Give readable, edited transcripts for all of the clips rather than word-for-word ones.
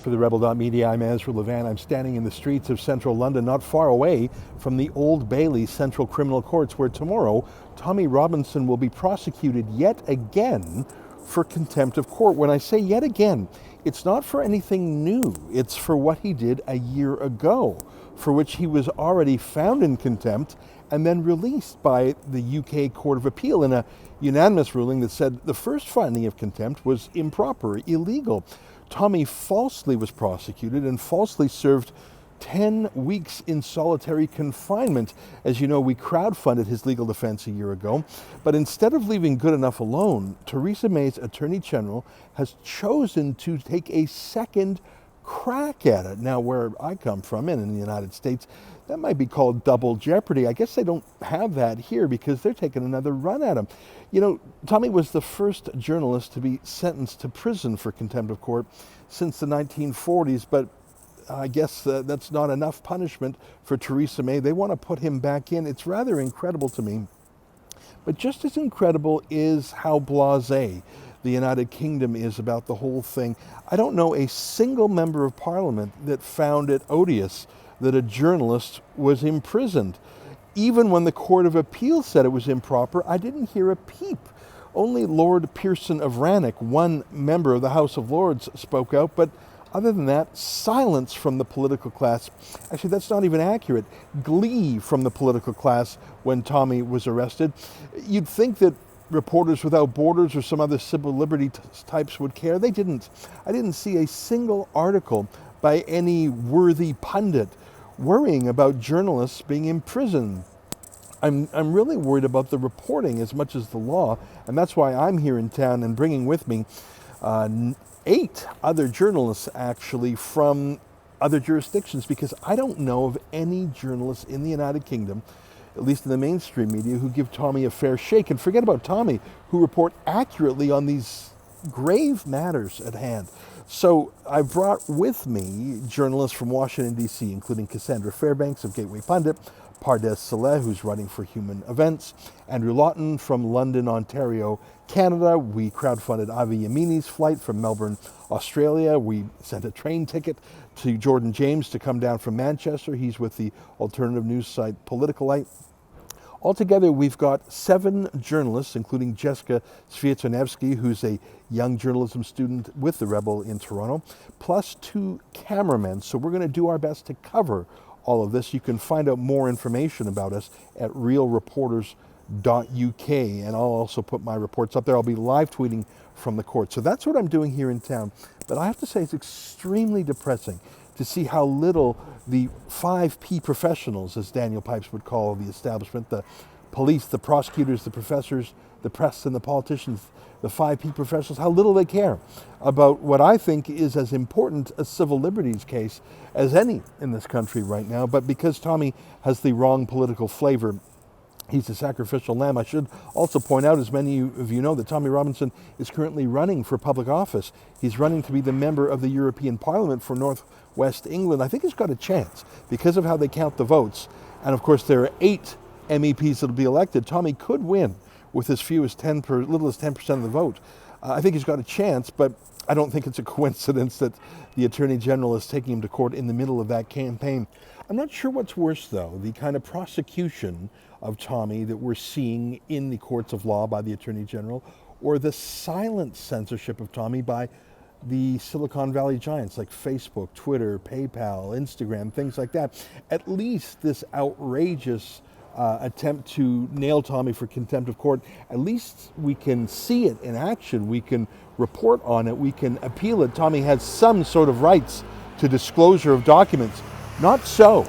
For the Rebel.media, I'm Ezra Levant. I'm standing in the streets of central London, not far away from the Old Bailey Central Criminal Courts, where tomorrow Tommy Robinson will be prosecuted yet again for contempt of court. When I say yet again, it's not for anything new. It's for what he did a year ago, for which he was already found in contempt and then released by the UK Court of Appeal in a unanimous ruling that said the first finding of contempt was improper, illegal. Tommy falsely was prosecuted and falsely served 10 weeks in solitary confinement. As you know, we crowdfunded his legal defense a year ago, but instead of leaving good enough alone, Theresa May's Attorney General has chosen to take a second crack at it. Now, where I come from, and in the United States, that might be called double jeopardy. I guess they don't have that here because they're taking another run at him. You know, Tommy was the first journalist to be sentenced to prison for contempt of court since the 1940s, but I guess that's not enough punishment for Theresa May. They want to put him back in. It's rather incredible to me. But just as incredible is how blasé the United Kingdom is about the whole thing. I don't know a single member of Parliament that found it odious that a journalist was imprisoned. Even when the Court of Appeal said it was improper, I didn't hear a peep. Only Lord Pearson of Rannoch, one member of the House of Lords, spoke out, but other than that, silence from the political class. Actually, that's not even accurate. Glee from the political class when Tommy was arrested. You'd think that Reporters Without Borders or some other civil liberty types would care. They didn't. I didn't see a single article by any worthy pundit worrying about journalists being imprisoned. I'm really worried about the reporting as much as the law, and that's why I'm here in town and bringing with me 8 other journalists actually from other jurisdictions, because I don't know of any journalists in the United Kingdom, at least in the mainstream media, who give Tommy a fair shake. And forget about Tommy, who report accurately on these grave matters at hand. So I brought with me journalists from Washington, D.C., including Cassandra Fairbanks of Gateway Pundit, Pardes Saleh, who's writing for Human Events, Andrew Lawton from London, Ontario, Canada. We crowdfunded Avi Yamini's flight from Melbourne, Australia. We sent a train ticket to Jordan James to come down from Manchester. He's with the alternative news site Politicalite. Altogether, we've got 7 journalists, including Jessica Swiatonevsky, who's a young journalism student with the Rebel in Toronto, plus 2 cameramen. So we're going to do our best to cover all of this. You can find out more information about us at realreporters.uk, and I'll also put my reports up there. I'll be live tweeting from the court. So that's what I'm doing here in town. But I have to say, it's extremely depressing to see how little the 5P professionals, as Daniel Pipes would call the establishment, the police, the prosecutors, the professors, the press, and the politicians, the 5P professionals, how little they care about what I think is as important a civil liberties case as any in this country right now. But because Tommy has the wrong political flavor, he's a sacrificial lamb. I should also point out, as many of you know, that Tommy Robinson is currently running for public office. He's running to be the member of the European Parliament for North West England. I think he's got a chance because of how they count the votes. And of course, there are 8 MEPs that will be elected. Tommy could win with as few as little as 10% of the vote. I think he's got a chance, but I don't think it's a coincidence that the Attorney General is taking him to court in the middle of that campaign. I'm not sure what's worse, though, the kind of prosecution of Tommy that we're seeing in the courts of law by the Attorney General, or the silent censorship of Tommy by the Silicon Valley giants like Facebook, Twitter, PayPal, Instagram, things like that. At least this outrageous attempt to nail Tommy for contempt of court, at least we can see it in action. We can report on it. We can appeal it. Tommy has some sort of rights to disclosure of documents. Not so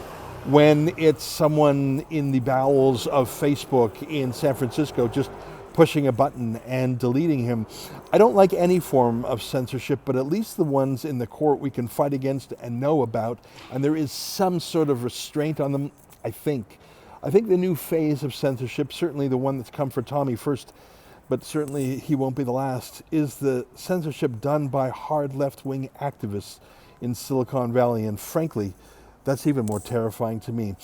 when it's someone in the bowels of Facebook in San Francisco just pushing a button and deleting him. I don't like any form of censorship, but at least the ones in the court we can fight against and know about, and there is some sort of restraint on them, I think. I think the new phase of censorship, certainly the one that's come for Tommy first, but certainly he won't be the last, is the censorship done by hard left-wing activists in Silicon Valley, and frankly, that's even more terrifying to me.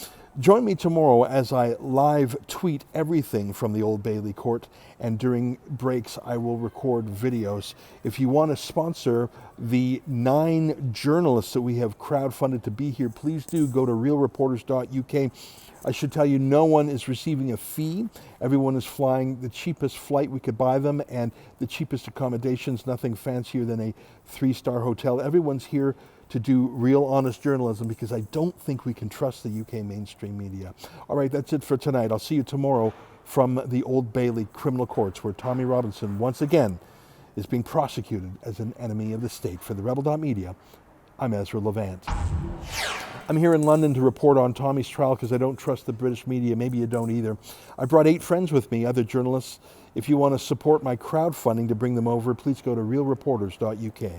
Join me tomorrow as I live tweet everything from the Old Bailey Court, and during breaks I will record videos. If you want to sponsor the 9 journalists that we have crowdfunded to be here, please do go to realreporters.uk. I should tell you, no one is receiving a fee. Everyone is flying the cheapest flight we could buy them and the cheapest accommodations, nothing fancier than a 3-star hotel. Everyone's here to do real honest journalism, because I don't think we can trust the UK mainstream media. All right, that's it for tonight. I'll see you tomorrow from the Old Bailey criminal courts, where Tommy Robinson once again is being prosecuted as an enemy of the state. For the Rebel.media, I'm Ezra Levant. I'm here in London to report on Tommy's trial because I don't trust the British media. Maybe you don't either. I brought 8 friends with me, other journalists. If you want to support my crowdfunding to bring them over, please go to realreporters.uk.